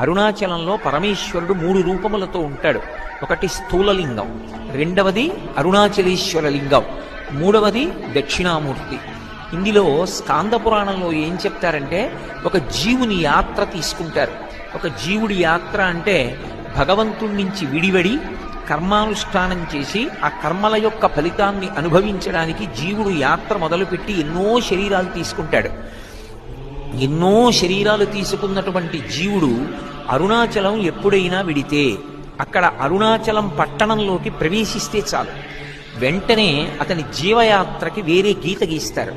అరుణాచలంలో పరమేశ్వరుడు 3 రూపములతో ఉంటాడు. ఒకటి స్థూలలింగం, రెండవది అరుణాచలేశ్వర లింగం, మూడవది దక్షిణామూర్తి. ఇందులో స్కాంద పురాణంలో ఏం చెప్తారంటే, ఒక జీవుని యాత్ర తీసుకుంటారు. ఒక జీవుడి యాత్ర అంటే భగవంతుడి నుంచి విడివడి కర్మానుష్ఠానం చేసి ఆ కర్మల యొక్క ఫలితాన్ని అనుభవించడానికి జీవుడు యాత్ర మొదలుపెట్టి ఎన్నో శరీరాలు తీసుకుంటాడు. ఎన్నో శరీరాలు తీసుకున్నటువంటి జీవుడు అరుణాచలం ఎప్పుడైనా విడితే, అక్కడ అరుణాచలం పట్టణంలోకి ప్రవేశిస్తే చాలు, వెంటనే అతని జీవయాత్రకి వేరే గీత గీస్తారు.